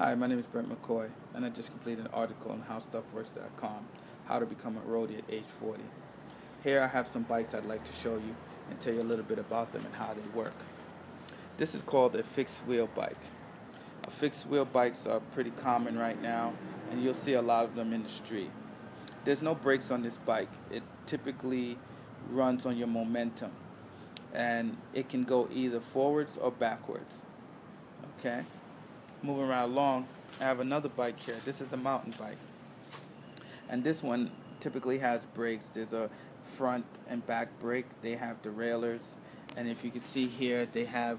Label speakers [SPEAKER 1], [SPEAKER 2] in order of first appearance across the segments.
[SPEAKER 1] Hi, my name is Brent McCoy, and I just completed an article on howstuffworks.com, how to become a roadie at age 40. Here I have some bikes I'd like to show you and tell you a little bit about them and how they work. This is called a fixed wheel bike. Fixed wheel bikes are pretty common right now, and you'll see a lot of them in the street. There's no brakes on this bike. It typically runs on your momentum, and it can go either forwards or backwards. Okay? Moving right along, I have another bike here. This is a mountain bike, and this one typically has brakes. There's a front and back brake. They have derailleurs, and if you can see here, they have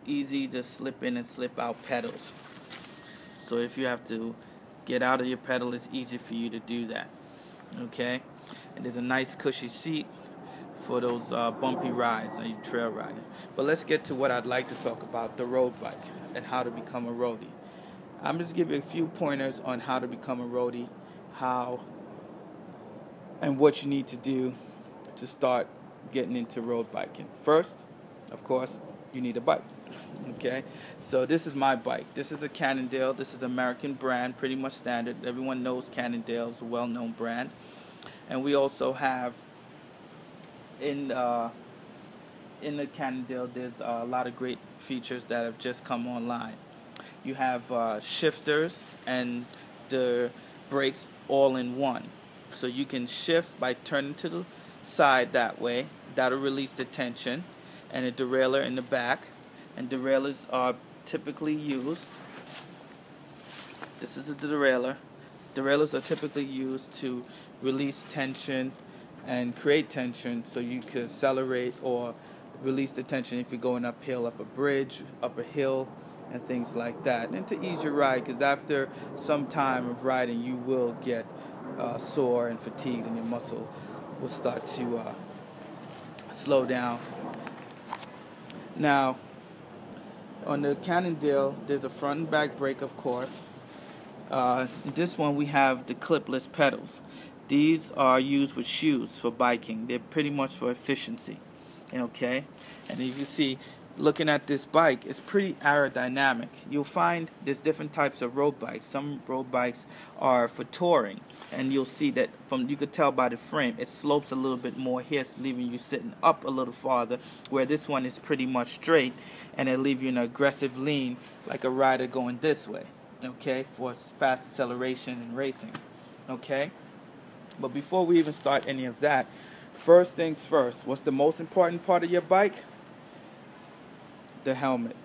[SPEAKER 1] easy to slip in and slip out pedals. So if you have to get out of your pedal, it's easy for you to do that. Okay, and there's a nice cushy seat for those bumpy rides and you trail riding. But let's get to what I'd like to talk about, the road bike and how to become a roadie. I'm just give you a few pointers on how to become a roadie, how and what you need to do to start getting into road biking. First, of course, you need a bike. Okay, so this is my bike. This is a Cannondale. This is an American brand, pretty much standard. Everyone knows Cannondale is a well-known brand. And we also have in the Cannondale, there's a lot of great features that have just come online. You have shifters and the brakes all in one. So you can shift by turning to the side that way. That'll release the tension. And a derailleur in the back. And derailleurs are typically used. This is a derailleur. Derailleurs are typically used to release tension and create tension so you can accelerate or release the tension if you're going uphill, up a bridge, up a hill, and things like that. And to ease your ride, because after some time of riding, you will get sore and fatigued, and your muscle will start to slow down. Now, on the Cannondale, there's a front and back brake, of course. This one we have the clipless pedals. These are used with shoes for biking. They're pretty much for efficiency. Okay? And you can see, looking at this bike, it's pretty aerodynamic. You'll find there's different types of road bikes. Some road bikes are for touring, and you'll see that you could tell by the frame, it slopes a little bit more here, leaving you sitting up a little farther, where this one is pretty much straight, and it'll leave you in an aggressive lean, like a rider going this way, okay, for fast acceleration and racing, okay? But before we even start any of that, first things first, what's the most important part of your bike? The helmet.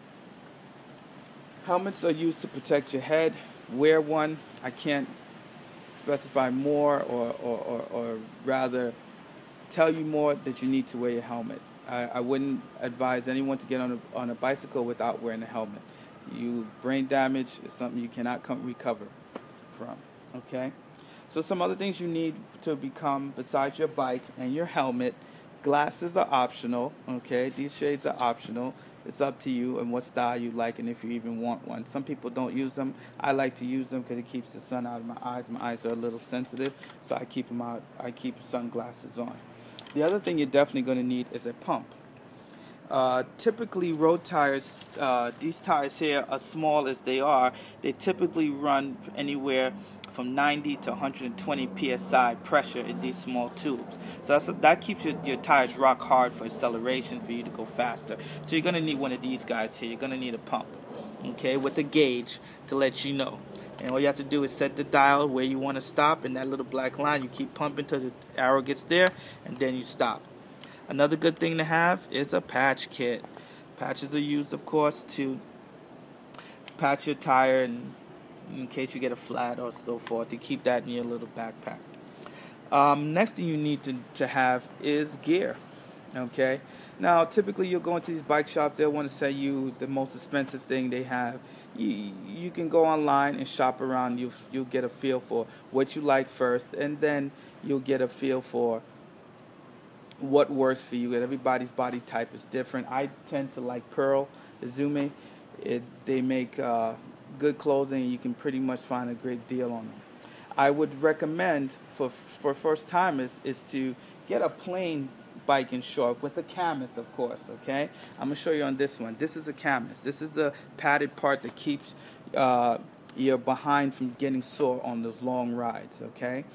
[SPEAKER 1] Helmets are used to protect your head. Wear one. I can't specify more or rather tell you more that you need to wear your helmet. I wouldn't advise anyone to get on a bicycle without wearing a helmet. Brain damage is something you cannot recover from. Okay? So some other things you need to become besides your bike and your helmet. Glasses are optional, okay? These shades are optional. It's up to you and what style you like and if you even want one. Some people don't use them. I like to use them because it keeps the sun out of my eyes. My eyes are a little sensitive, so I keep them out. I keep sunglasses on. The other thing you're definitely going to need is a pump. Typically, road tires, these tires here, as small as they are, they typically run anywhere from 90 to 120 psi pressure in these small tubes. So that keeps your tires rock hard for acceleration, for you to go faster. So you're going to need one of these guys here. You're going to need a pump, okay, with a gauge to let you know. And all you have to do is set the dial where you want to stop, and that little black line, you keep pumping till the arrow gets there, and then you stop. Another good thing to have is a patch kit. Patches are used, of course, to patch your tire and in case you get a flat or so forth, to keep that in your little backpack. Next thing you need to have is gear. Okay? Now, typically you'll go into these bike shops, they'll want to sell you the most expensive thing they have. You can go online and shop around. You'll get a feel for what you like first, and then you'll get a feel for what works for you. And everybody's body type is different. I tend to like Pearl, Izumi. They make good clothing, and you can pretty much find a great deal on them. I would recommend for first timers is to get a plain biking short with a canvas, of course. Okay, I'm gonna show you on this one. This is a canvas. This is the padded part that keeps your behind from getting sore on those long rides. Okay,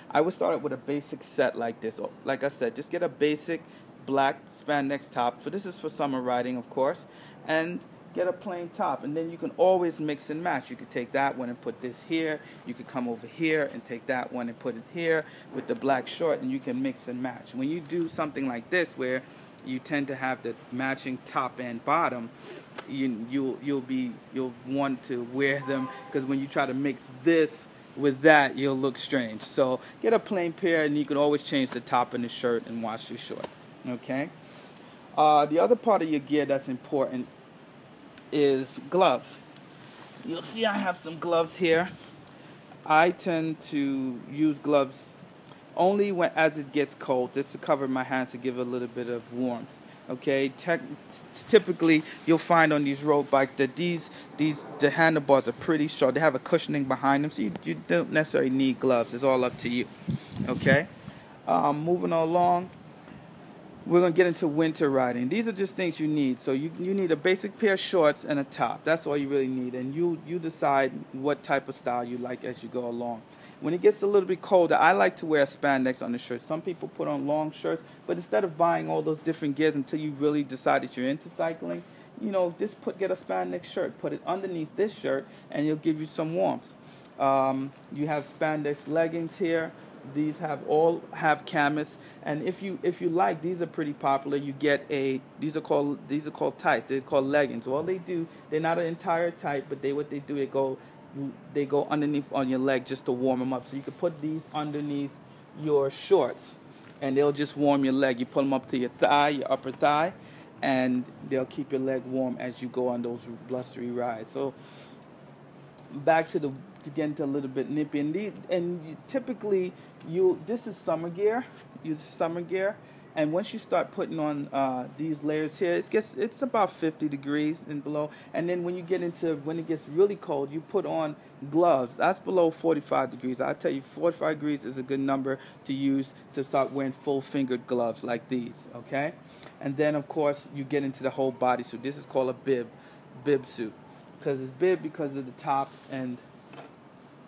[SPEAKER 1] I would start with a basic set like this. Like I said, just get a basic black spandex top. This is for summer riding, of course, and get a plain top, and then you can always mix and match. You could take that one and put this here. You could come over here and take that one and put it here with the black short, and you can mix and match. When you do something like this, where you tend to have the matching top and bottom, you'll want to wear them, because when you try to mix this with that, you'll look strange. So get a plain pair, and you can always change the top and the shirt and wash your shorts. Okay. The other part of your gear that's important is gloves. You'll see I have some gloves here. I tend to use gloves only as it gets cold, just to cover my hands to give a little bit of warmth. Okay, typically you'll find on these road bikes that the handlebars are pretty short. They have a cushioning behind them, so you don't necessarily need gloves. It's all up to you. Okay, moving along. We're going to get into winter riding. These are just things you need. So you need a basic pair of shorts and a top. That's all you really need. And you decide what type of style you like as you go along. When it gets a little bit colder, I like to wear spandex on the shirt. Some people put on long shirts, but instead of buying all those different gears until you really decide that you're into cycling, just get a spandex shirt. Put it underneath this shirt, and it'll give you some warmth. You have spandex leggings here. These all have canvas, and if you like, these are pretty popular. You get these are called tights. They're called leggings. All they do, they're not an entire tight, but what they do, they go underneath on your leg just to warm them up. So you can put these underneath your shorts, and they'll just warm your leg. You pull them up to your thigh, your upper thigh, and they'll keep your leg warm as you go on those blustery rides. So back to get into a little bit nippy, typically this is summer gear. Use summer gear, and once you start putting on these layers here, it's about 50 degrees and below. And then when it gets really cold, you put on gloves. That's below 45 degrees. I tell you, 45 degrees is a good number to use to start wearing full-fingered gloves like these. Okay, and then of course you get into the whole body suit. This is called a bib suit, because it's bib because of the top, and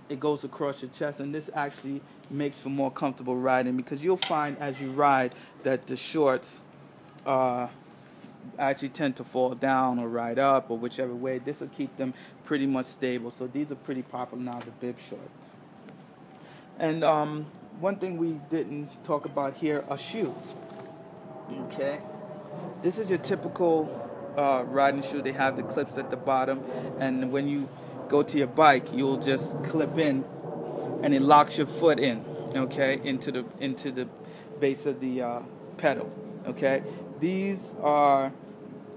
[SPEAKER 1] it goes across your chest, and this actually makes for more comfortable riding, because you'll find as you ride that the shorts actually tend to fall down or ride up, or whichever way. This will keep them pretty much stable. So these are pretty popular now, the bib short. And one thing we didn't talk about here are shoes. Okay, this is your typical riding shoe. They have the clips at the bottom, and when you go to your bike, you'll just clip in, and it locks your foot in, okay, into the base of the pedal. Okay, these are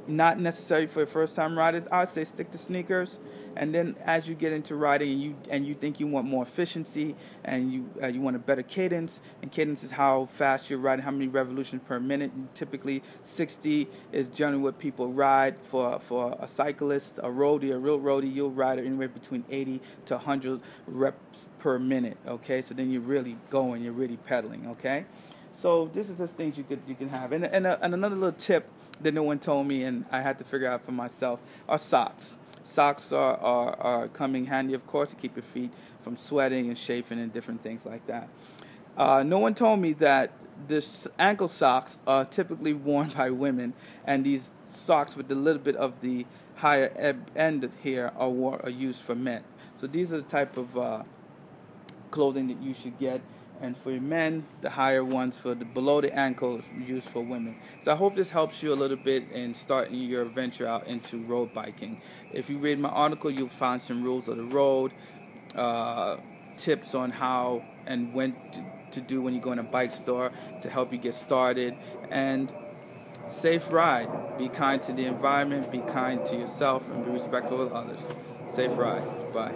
[SPEAKER 1] not necessary for first-time riders. I would say stick to sneakers, and then as you get into riding and you think you want more efficiency, and you want a better cadence, and cadence is how fast you're riding, how many revolutions per minute. And typically 60 is generally what people ride. For a cyclist, a real roadie, you'll ride anywhere between 80 to 100 reps per minute. Okay, so then you're really going, you're really pedaling. Okay, so this is just things you can have. And another little tip that no one told me, and I had to figure out for myself, are socks. Socks are coming handy, of course, to keep your feet from sweating and chafing and different things like that. No one told me that the ankle socks are typically worn by women, and these socks with a little bit of the higher end here are used for men. So these are the type of clothing that you should get. And for men, the higher ones for below the ankle is used for women. So I hope this helps you a little bit in starting your venture out into road biking. If you read my article, you'll find some rules of the road, tips on how and when to do when you go in a bike store to help you get started, and safe ride. Be kind to the environment, be kind to yourself, and be respectful of others. Safe ride. Bye.